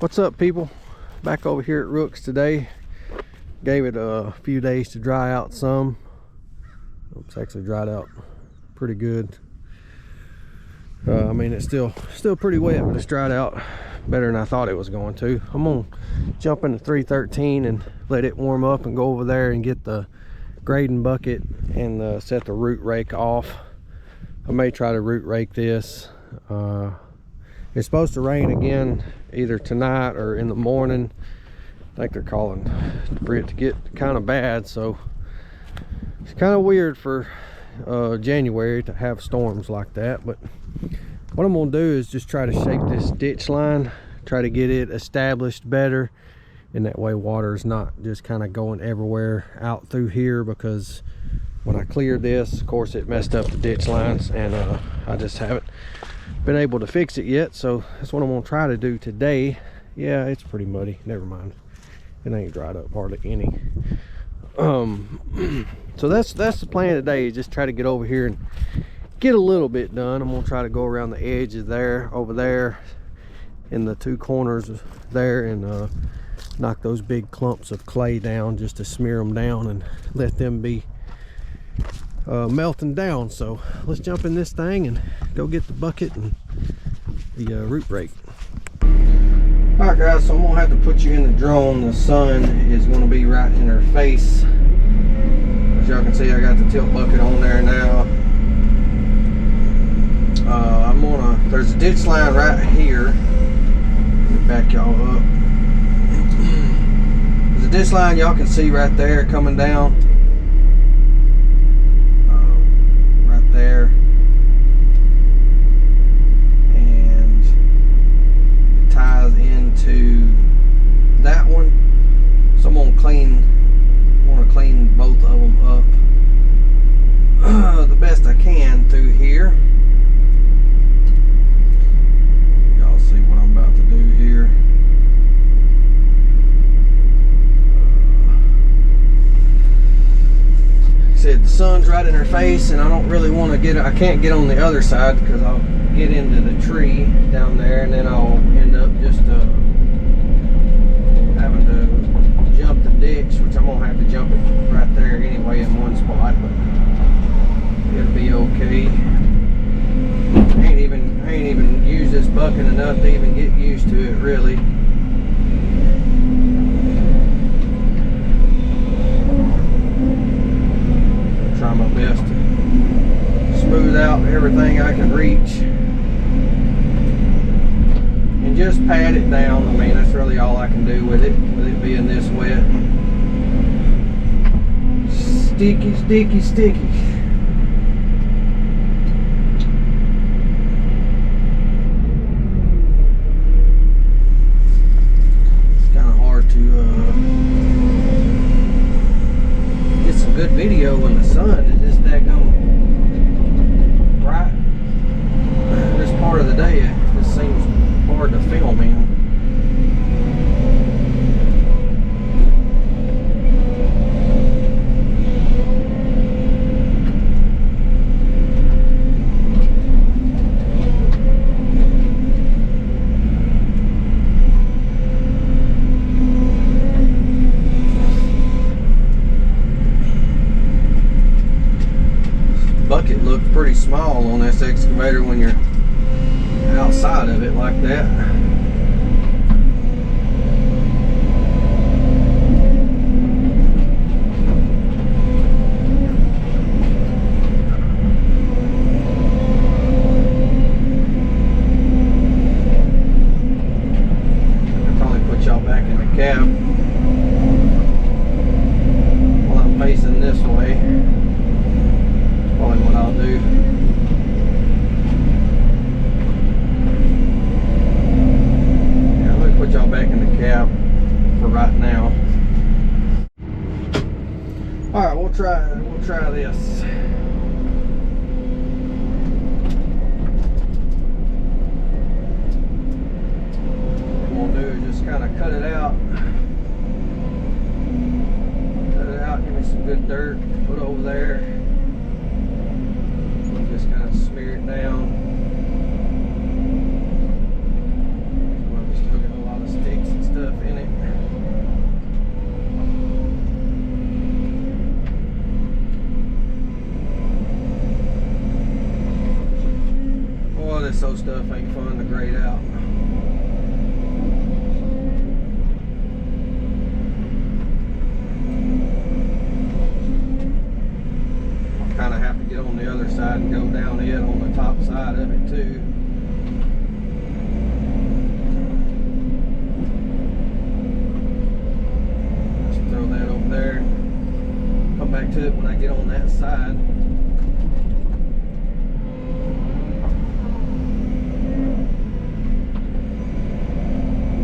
What's up, people? Back over here at Rooks today. Gave it a few days to dry out some. It's actually dried out pretty good. I mean, it's still pretty wet, but it's dried out better than I thought it was going to. I'm gonna jump into 313 and let it warm up and go over there and get the grading bucket and set the root rake off. I may try to root rake this. It's supposed to rain again either tonight or in the morning. I think they're calling for it to get kind of bad, so it's kind of weird for January to have storms like that. But what I'm gonna do is just try to shake this ditch line, try to get it established better, and that way water is not just kind of going everywhere out through here, because when I cleared this, of course, it messed up the ditch lines, and I just haven't been able to fix it yet. So that's what I'm gonna try to do today. Yeah, it's pretty muddy. Never mind, it ain't dried up hardly any. So that's the plan today, is just try to get over here and get a little bit done. I'm gonna try to go around the edges there, over there in the two corners there, and knock those big clumps of clay down just to smear them down and let them be melting down. So let's jump in this thing and go get the bucket and the root rake. All right, guys, so I'm gonna have to put you in the drone. The sun is gonna be right in her face. As y'all can see, I got the tilt bucket on there now. There's a ditch line right here. Let me back y'all up. There's a ditch line y'all can see right there coming down. Right there. And it ties into that one. So I'm gonna clean both of them up the best I can through here. Y'all see what I'm about to do here. Like I said, the sun's right in her face, and I don't really want to I can't get on the other side because I'll get into the tree down there, and then I'll end up just having to jump the ditch, which I'm gonna have to jump it right there anyway in one spot, but it'll be okay. I ain't even used this bucket enough to even get used to it, really. I'll try my best to smooth out everything I can reach and just pat it down. I mean, that's really all I can do with it being this wet. Sticky, sticky, sticky. It's kind of hard to get some good video when the sun is just daggone bright. This part of the day, it just seems hard to film in. Bucket looked pretty small on this excavator when you're outside of it like that. I'll probably put y'all back in the cab while I'm facing this way. Probably what I'll do. Yeah, let me put y'all back in the cab for right now. All right, we'll try this. What I'm gonna do is just kind of cut it out. Give me some good dirt to put over there. Just kind of smear it down. Well, we still got a lot of stick get on that side.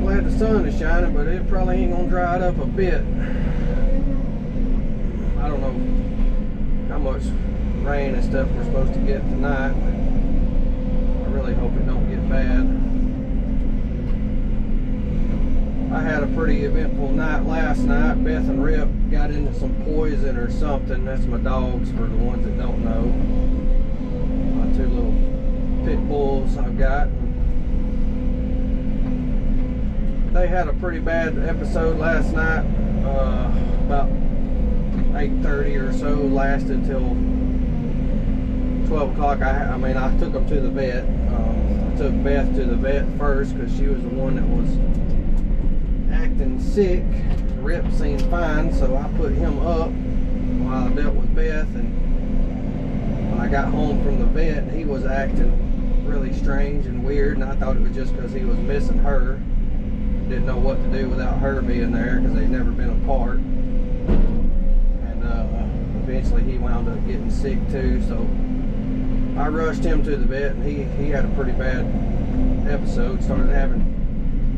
Glad the sun is shining, but it probably ain't gonna dry it up a bit. I don't know how much rain and stuff we're supposed to get tonight, but I really hope it don't get bad. I had a pretty eventful night last night. Beth and Rip got into some poison or something. That's my dogs, for the ones that don't know. My 2 little pit bulls I've got. They had a pretty bad episode last night. About 8:30 or so, lasted till 12 o'clock. I mean, I took them to the vet. I took Beth to the vet first because she was the one that was acting sick. Rip seemed fine, so I put him up while I dealt with Beth. And when I got home from the vet, he was acting really strange and weird, and I thought it was just because he was missing her. Didn't know what to do without her being there because they'd never been apart. And eventually he wound up getting sick too, so I rushed him to the vet, and he had a pretty bad episode. Started having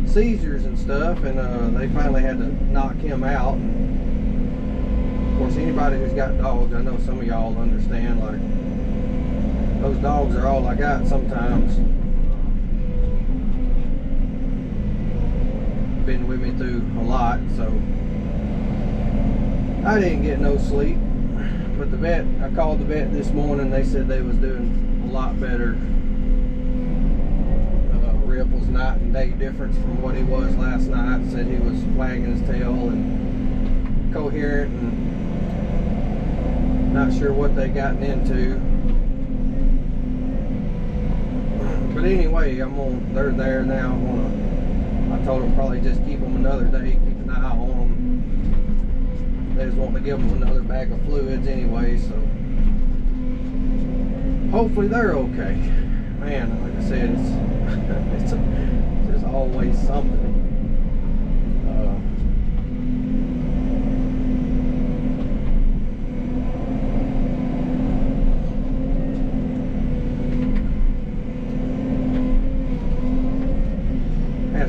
seizures and stuff, and they finally had to knock him out. And of course, anybody who's got dogs, I know some of y'all understand, like, those dogs are all I got sometimes. Been with me through a lot, so I didn't get no sleep. But the vet, I called the vet this morning. They said they was doing a lot better. Rip was night and day difference from what he was last night. Said he was wagging his tail and coherent and not sure what they gotten into. But anyway, they're there now. I told them probably just keep them another day, keep an eye on them. They just want to give them another bag of fluids anyway, so hopefully they're okay. Man, like I said, it's there's always something.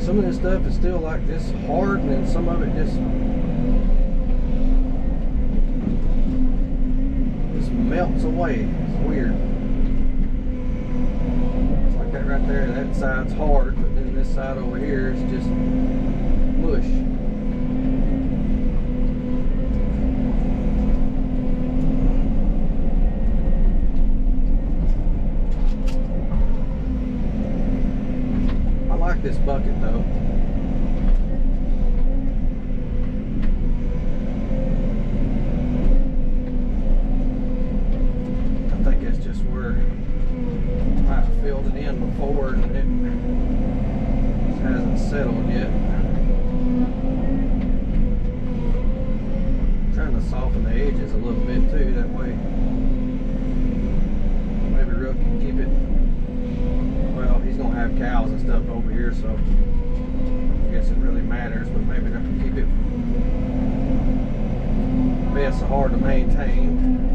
Some of this stuff is still like this hard, and then some of it just melts away. It's weird. It's like that right there. That side's hard, but then this side over here is just mush. This bucket though. I think that's just where I filled it in before and it just hasn't settled yet. I'm trying to soften the edges a little bit too, that way maybe Rook can keep it. Well, he's gonna have cows and stuff over here, so I guess it really matters, but maybe I can keep it. It's so hard to maintain.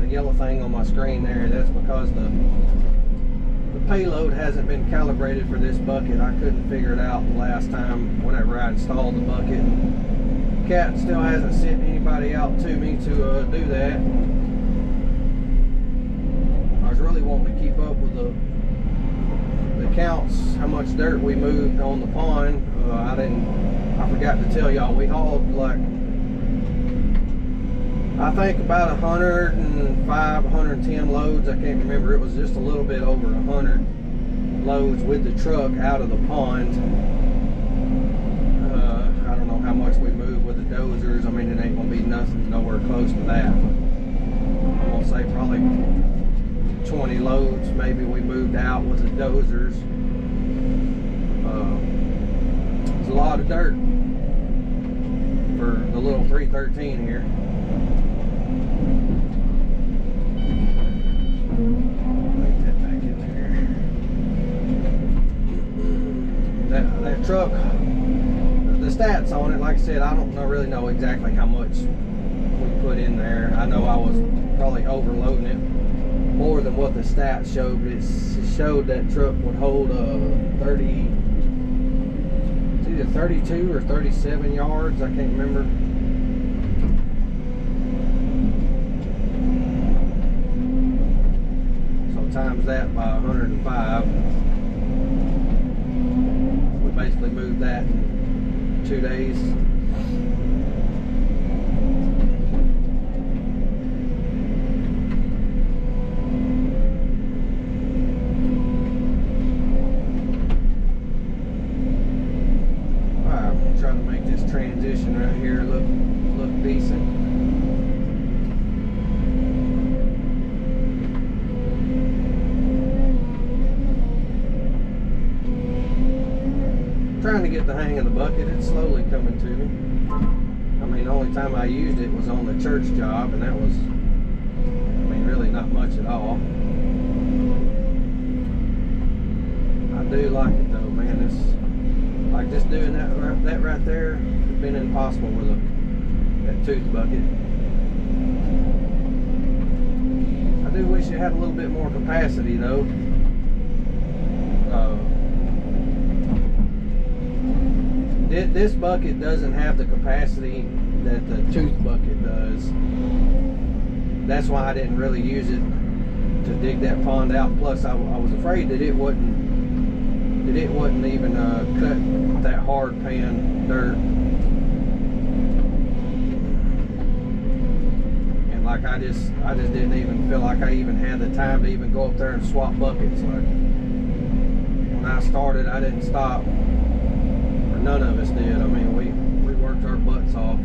Yellow thing on my screen there, that's because the payload hasn't been calibrated for this bucket. I couldn't figure it out the last time whenever I installed the bucket. Cat still hasn't sent anybody out to me to do that. I was really wanting to keep up with the counts, how much dirt we moved on the pond. I forgot to tell y'all, we hauled like, I think about 105, 110 loads. I can't remember. It was just a little bit over 100 loads with the truck out of the pond. I don't know how much we moved with the dozers. I mean, it ain't gonna be nothing nowhere close to that. But I'm gonna say probably 20 loads maybe we moved out with the dozers. It was a lot of dirt for the little 313 here. Put that back in there. That truck, the stats on it, like I said, I don't really know exactly how much we put in there. I know I was probably overloading it more than what the stats showed, but it showed that truck would hold 30, it's either 32 or 37 yards, I can't remember. So times that by 105, we basically moved that in 2 days. Trying to make this transition right here look decent. Trying to get the hang of the bucket. It's slowly coming to me. I mean, the only time I used it was on the church job, and that was, I mean, really not much at all. I do like it though, man. It's like just doing that right there, it's been impossible with that tooth bucket. I do wish it had a little bit more capacity though. This bucket doesn't have the capacity that the tooth bucket does. That's why I didn't really use it to dig that pond out. Plus I was afraid that it wouldn't even cut that hard pan dirt. And like I just didn't even feel like I even had the time to even go up there and swap buckets. Like when I started, I didn't stop, or none of us did. I mean, we worked our butts off.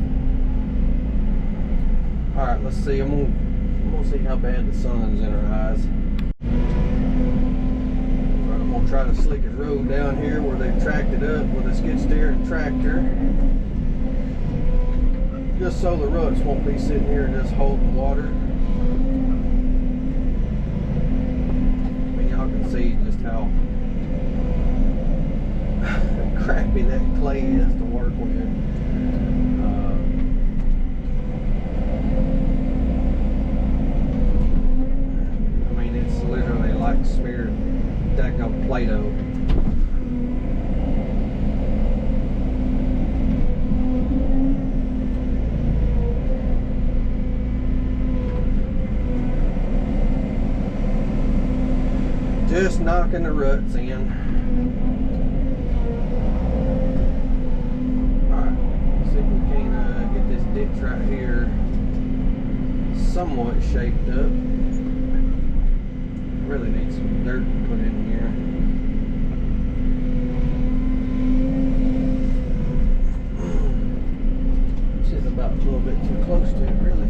All right, let's see. I'm gonna see how bad the sun's in our eyes. Try to slick his road down here where they've tracked it up with a skid steer and tractor, just so the ruts won't be sitting here just holding water. I mean, y'all can see just how crappy that clay is to work with. I mean, it's literally like smeared deck of Play-Doh. Just knocking the ruts in. Alright, see if we can get this ditch right here somewhat shaped up. Really need some dirt to put in here. Sitting about a little bit too close to it, really.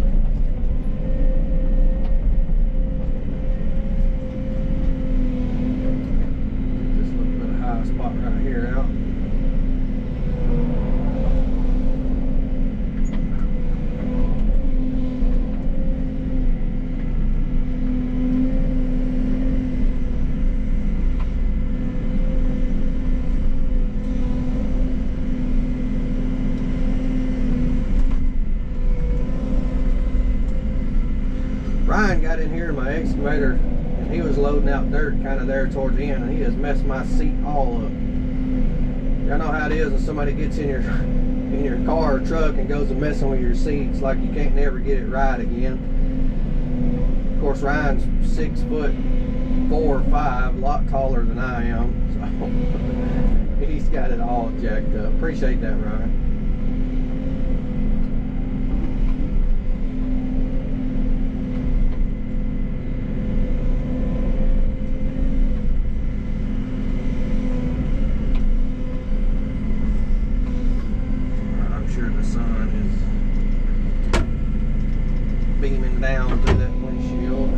Just a little bit of high spot right here out. Ryan got in here in my excavator and he was loading out dirt kind of there towards the end, and he just messed my seat all up. Y'all know how it is when somebody gets in your car or truck and goes to messing with your seats, like you can't never get it right again. Of course, Ryan's 6'4" or 5", a lot taller than I am, so he's got it all jacked up. Appreciate that, Ryan. The sun is beaming down through that windshield.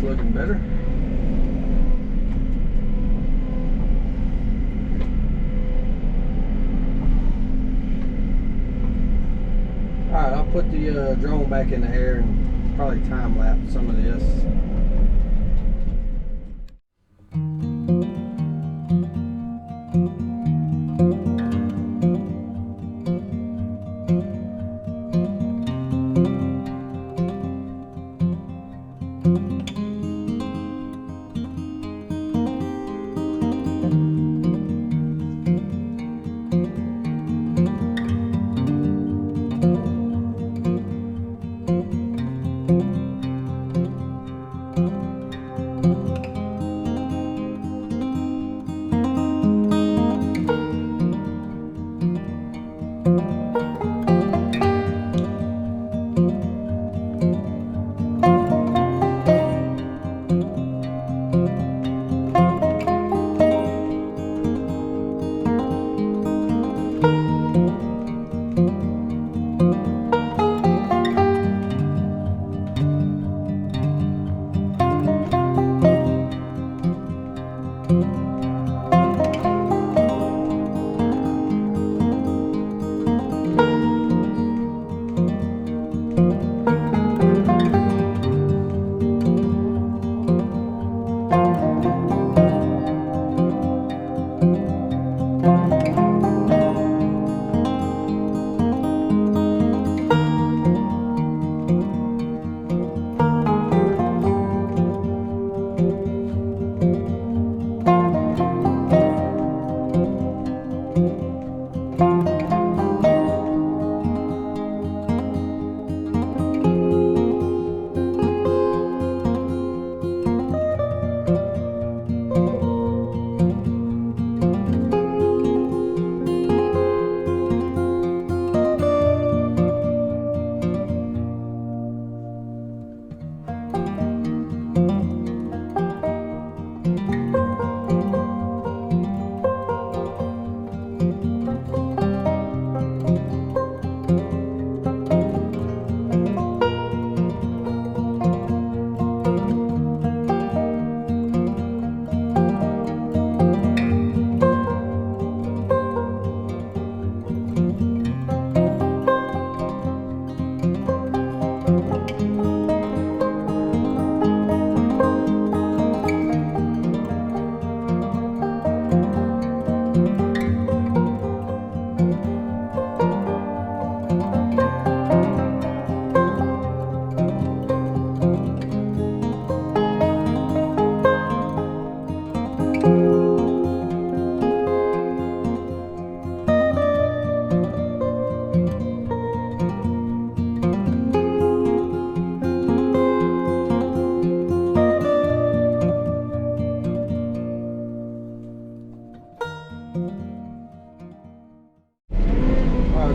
That's looking better. Alright, I'll put the drone back in the air and probably time lapse some of this.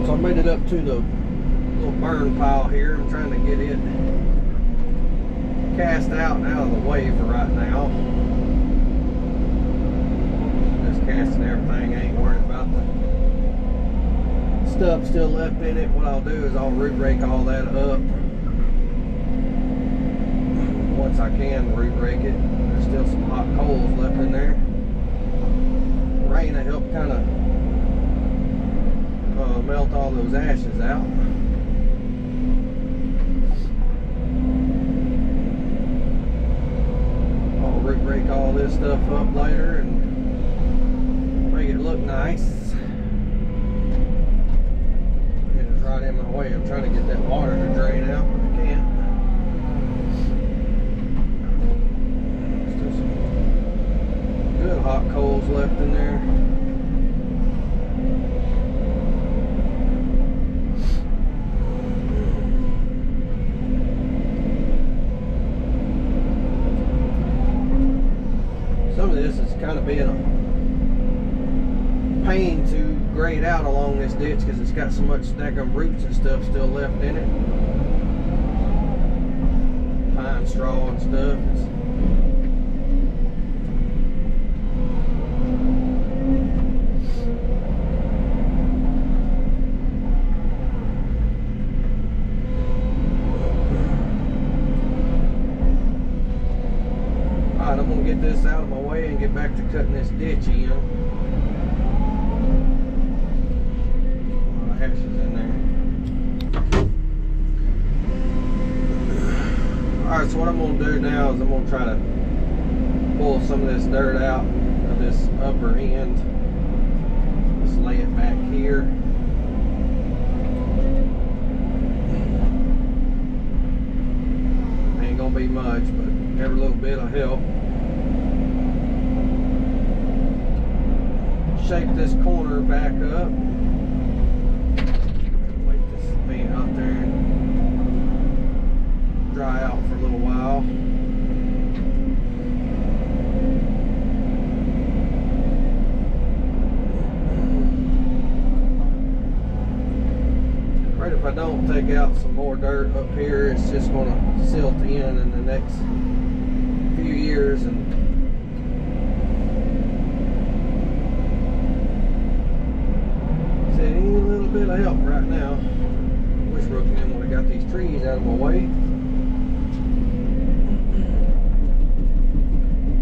So I made it up to the little burn pile here. I'm trying to get it cast out and out of the way for right now. Just casting everything, ain't worried about the stuff still left in it. What I'll do is I'll root rake all that up. Once I can root rake it, there's still some hot coals left in there. Rain will help kind of melt all those ashes out. I'll root rake all this stuff up later and make it look nice. It is right in my way. I'm trying to get that water to drain out, but I can't. Still some good hot coals left in there. Some of this is kind of being a pain to grade out along this ditch because it's got so much stagnant roots and stuff still left in it. Pine straw and stuff. get this out of my way and get back to cutting this ditch in. A lot of ashes in there. Alright, so what I'm going to do now is I'm going to try to pull some of this dirt out of this upper end. Just lay it back here. Ain't going to be much, but every little bit will help. Shape this corner back up. Wait this thing out there and dry out for a little while. Right, if I don't take out some more dirt up here, it's just going to silt in the next few years, and said any little bit of help right now. Wish Rooks and them would have got these trees out of my way.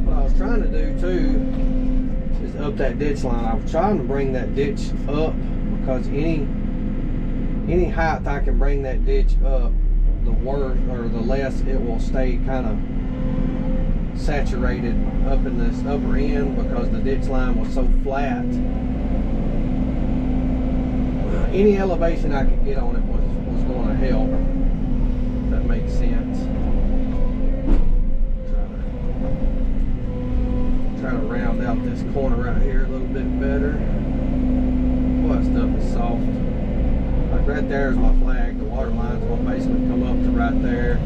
What I was trying to do too is up that ditch line. I was trying to bring that ditch up, because any height I can bring that ditch up, the worse or the less it will stay kind of saturated up in this upper end, because the ditch line was so flat. Any elevation I could get on it was going to help, if that makes sense. Try to round out this corner right here a little bit better. Boy, that stuff is soft. Like right there is my flag. The water line's going to basically come up to right there.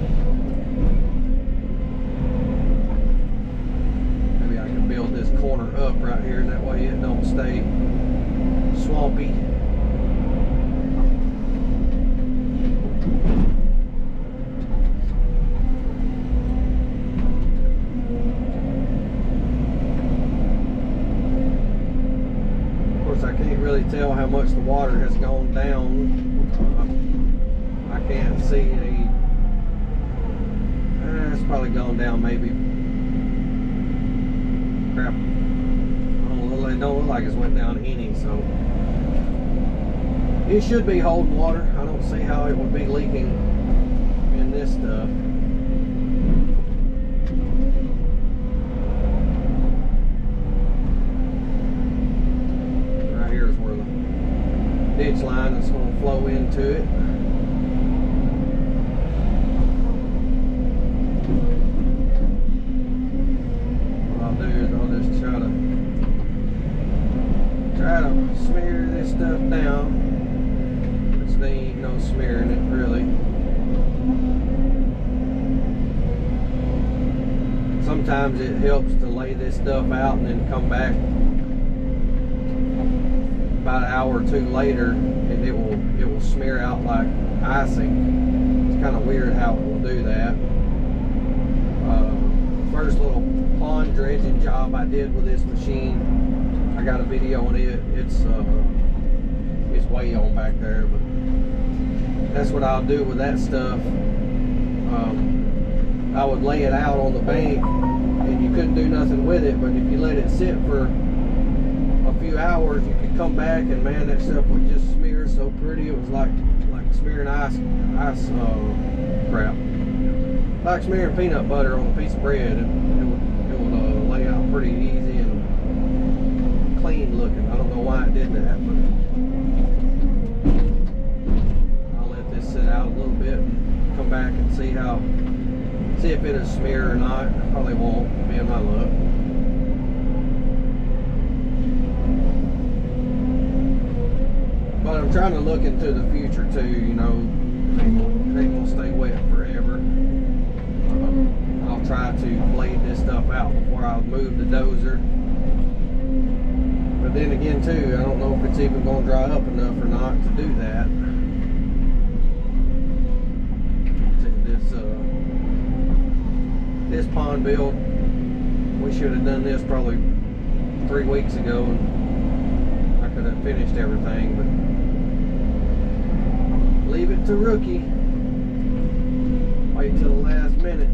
Maybe I can build this corner up right here, and that way it don't stay swampy. Of course, I can't really tell how much the water has gone down. I can't see it's probably gone down maybe, crap, it don't look like it's went down any, so it should be holding water. I don't see how it would be leaking in this stuff. Right here is where the ditch line is going to flow into it. What I'll do is I'll just try to smear this stuff down, which there ain't no smearing it really. Sometimes it helps to lay this stuff out and then come back about an hour or two later, and it will smear out like icing. It's kind of weird how it will do that. First little pond dredging job I did with this machine, I got a video on it. It's way on back there, but that's what I'll do with that stuff. I would lay it out on the bank, and you couldn't do nothing with it, but if you let it sit for a few hours, you could come back, and man, that stuff would just smear so pretty. It was like smearing ice crap, like smearing peanut butter on a piece of bread. It would lay out pretty easy and clean looking. I don't know why it did that, but I'll let this sit out a little bit and come back and see if it'll smear or not. Probably won't, being my luck. But I'm trying to look into the future too, you know. It ain't gonna stay wet forever. I'll try to blade this stuff out before I move the dozer. But then again too, I don't know if it's even gonna dry up enough or not to do that. This pond build, we should have done this probably 3 weeks ago, and I could have finished everything, but leave it to Rookie. Wait till the last minute.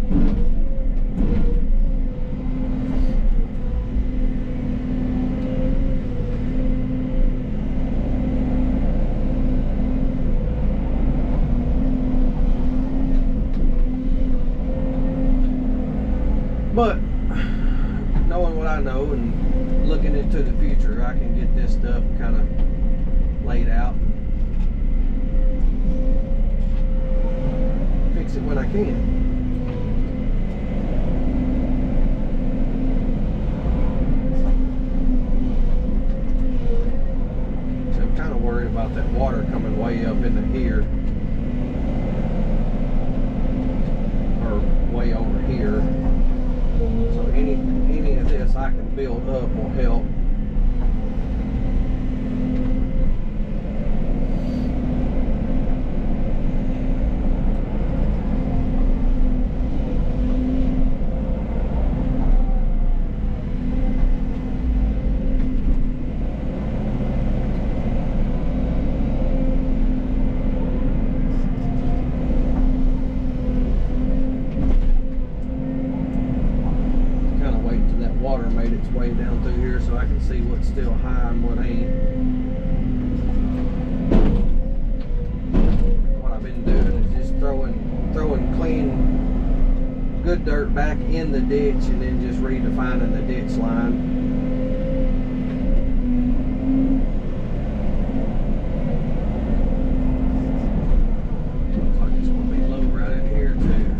But knowing what I know and looking into the future, I can get this stuff kind of laid out, fix it when I can. So I'm kind of worried about that water coming way up into here, or way over here. So any of this I can build up will help. Made its way down through here so I can see what's still high and what ain't. What I've been doing is just throwing clean, good dirt back in the ditch and then just redefining the ditch line. Looks like it's going to be low right in here too.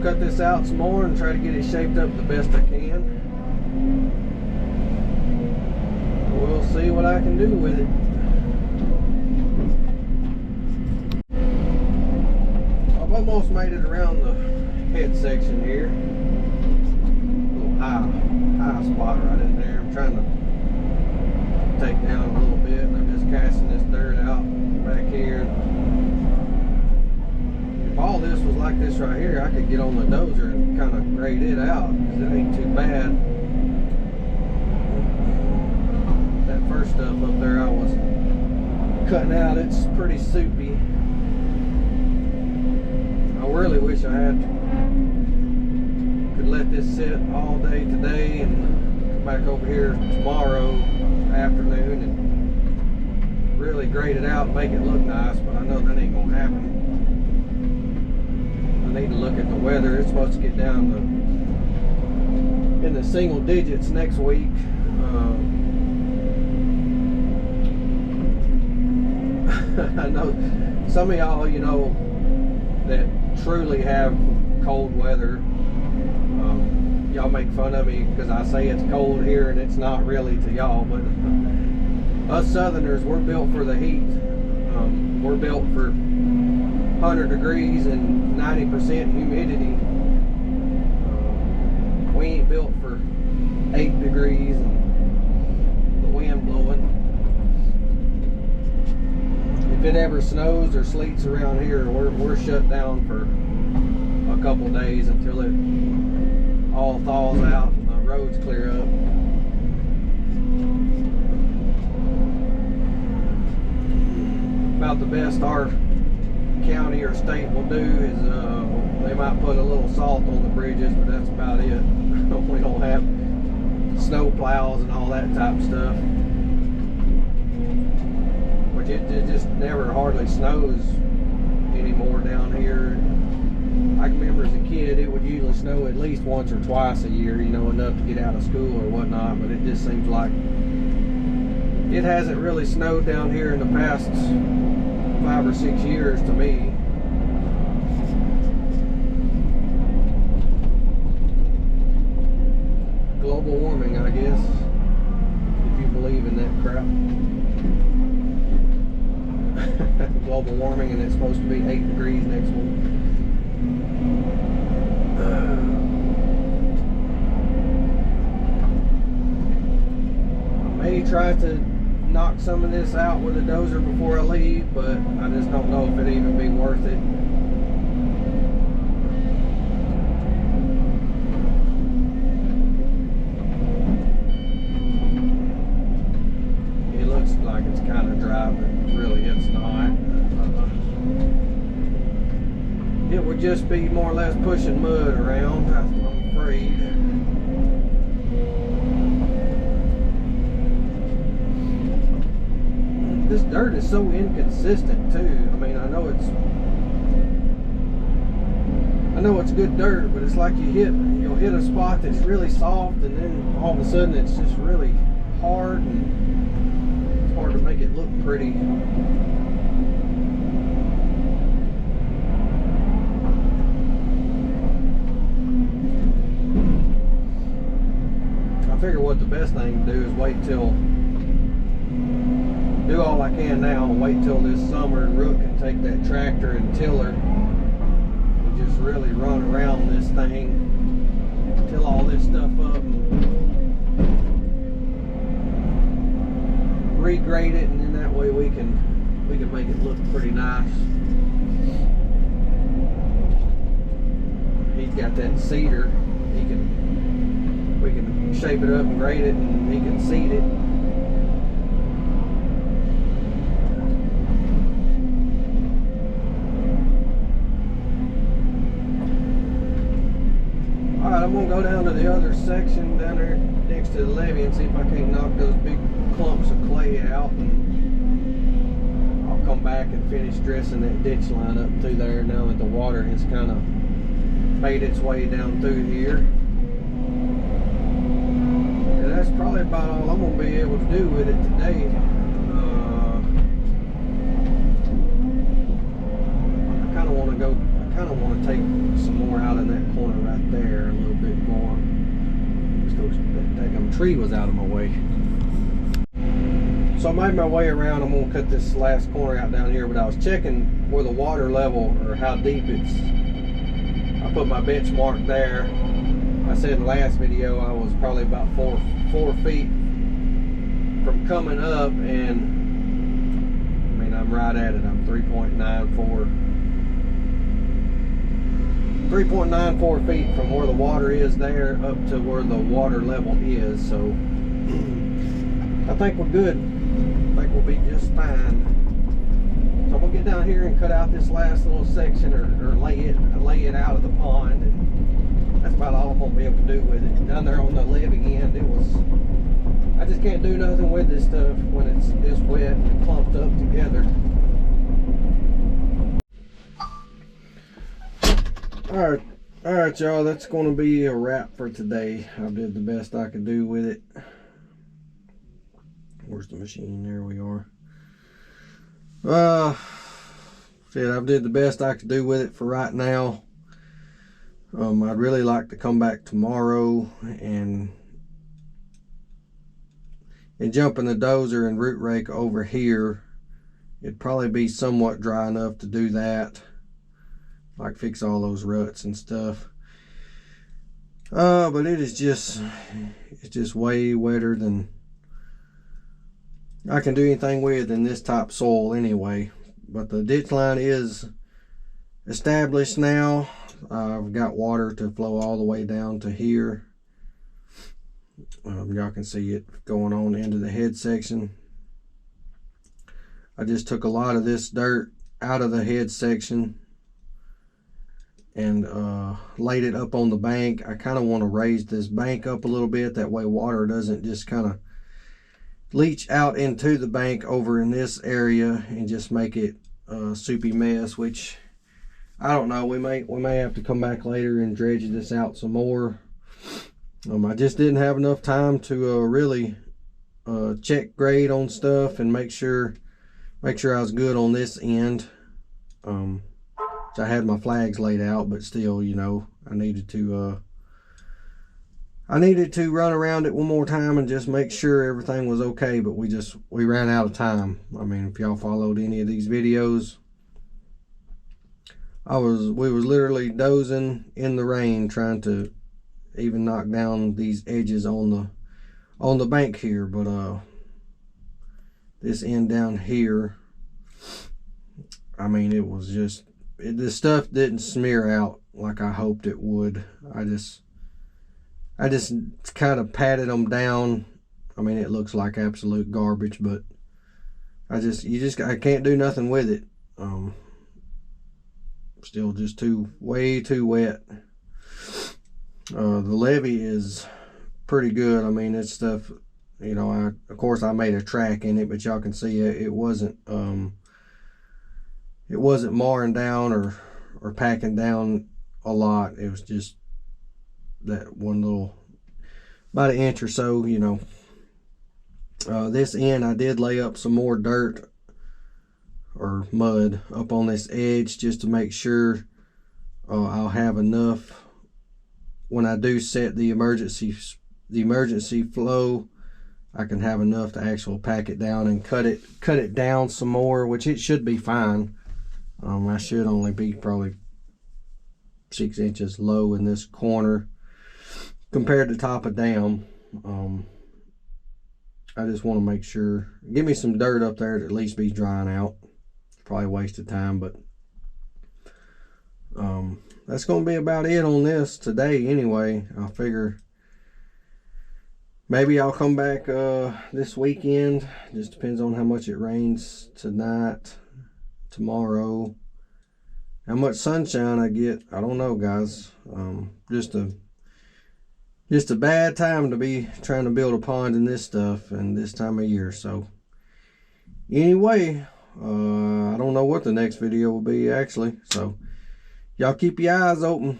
Cut this out some more and try to get it shaped up the best I can. We'll see what I can do with it. I've almost made it around the head section here. A little high spot right in there. I'm trying to take down a little bit, and I'm just casting this dirt out back here. If all this was like this right here, I could get on the dozer and kind of grade it out because it ain't too bad. That first stuff up there I was cutting out, it's pretty soupy. I really wish I could let this sit all day today and come back over here tomorrow afternoon and really grade it out and make it look nice, but I know that ain't gonna happen. I need to look at the weather. It's supposed to get down to in the single digits next week. I know some of y'all, you know, that truly have cold weather, y'all make fun of me because I say it's cold here and it's not really to y'all, but us Southerners, we're built for the heat. We're built for 100 degrees and 90% humidity. We ain't built for 8 degrees and the wind blowing. If it ever snows or sleets around here, we're shut down for a couple days until it all thaws out and the roads clear up. About the best our county or state will do is they might put a little salt on the bridges, but that's about it. We don't have snow plows and all that type of stuff. Which it just never hardly snows anymore down here. I can remember as a kid it would usually snow at least once or twice a year, you know, enough to get out of school or whatnot, but it just seems like it hasn't really snowed down here in the past 5 or 6 years to me. Global warming, I guess, if you believe in that crap. Global warming, and it's supposed to be 8 degrees next week. I may try to knock some of this out with a dozer before I leave, but I just don't know if it'd even be worth it. just be more or less pushing mud around, I'm afraid. This dirt is so inconsistent too. I mean, I know it's good dirt, but it's like you'll hit a spot that's really soft, and then all of a sudden it's just really hard, and it's hard to make it look pretty. I figure what the best thing to do is do all I can now and wait till this summer, and Rook can take that tractor and tiller and just really run around this thing, till all this stuff up, and regrade it, and then that way we can make it look pretty nice. He's got that seeder. We can shape it up and grade it, and he can seed it. Alright, I'm gonna go down to the other section down there next to the levee and see if I can't knock those big clumps of clay out, and I'll come back and finish dressing that ditch line up through there now that the water has kind of made its way down through here. And that's probably about all I'm gonna be able to do with it today. I kind of want to take some more out in that corner right there, a little bit more. Just those, that tree was out of my way. So I made my way around. I'm gonna cut this last corner out down here, but I was checking where the water level, or how deep it's. I put my benchmark there. I said in the last video I was probably about four feet from coming up, and I mean, I'm right at it. I'm 3.94 feet from where the water is there up to where the water level is. So I think we're good. I think we'll be just fine. So I'm gonna get down here and cut out this last little section, or lay it out of the pond, and that's about all I'm gonna be able to do with it. Down there on the levee end, I just can't do nothing with this stuff when it's this wet and clumped up together. Alright y'all, that's going to be a wrap for today. I did the best I could do with it. Where's the machine? There we are. I did the best I could do with it for right now. I'd really like to come back tomorrow and jump in the dozer and root rake over here. It'd probably be somewhat dry enough to do that. Like fix all those ruts and stuff. But it's just way wetter than I can do anything with in this type soil anyway. But the ditch line is established now. I've got water to flow all the way down to here. Y'all can see it going on into the head section. I just took a lot of this dirt out of the head section and laid it up on the bank. I kind of want to raise this bank up a little bit, that way water doesn't just kind of leach out into the bank over in this area and just make it a soupy mess, which I don't know. We may have to come back later and dredge this out some more. I just didn't have enough time to really check grade on stuff and make sure I was good on this end. I had my flags laid out, but still, you know, I needed to run around it one more time and just make sure everything was okay. But we ran out of time. I mean, if y'all followed any of these videos, we was literally dozing in the rain trying to even knock down these edges on the bank here. But this end down here, I mean, it was just, this stuff didn't smear out like I hoped it would. I just kind of patted them down. I mean, it looks like absolute garbage, but I can't do nothing with it. Still just way too wet. The levee is pretty good. I mean, it's stuff, you know, of course I made a track in it, but y'all can see it wasn't marring down or packing down a lot. It was just that one little, about an inch or so, you know. This end I did lay up some more dirt or mud up on this edge just to make sure I'll have enough when I do set the emergency flow. I can have enough to actually pack it down and cut it down some more, which it should be fine. I should only be probably 6 inches low in this corner compared to top of dam. I just want to make sure, give me some dirt up there to at least be drying out. Probably a waste of time, but that's going to be about it on this today anyway. I figure maybe I'll come back this weekend. Just depends on how much it rains tonight, tomorrow, how much sunshine I get. I don't know, guys. Just a bad time to be trying to build a pond in this stuff and this time of year. So anyway, I don't know what the next video will be actually. So y'all keep your eyes open.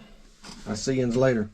I'll see you later.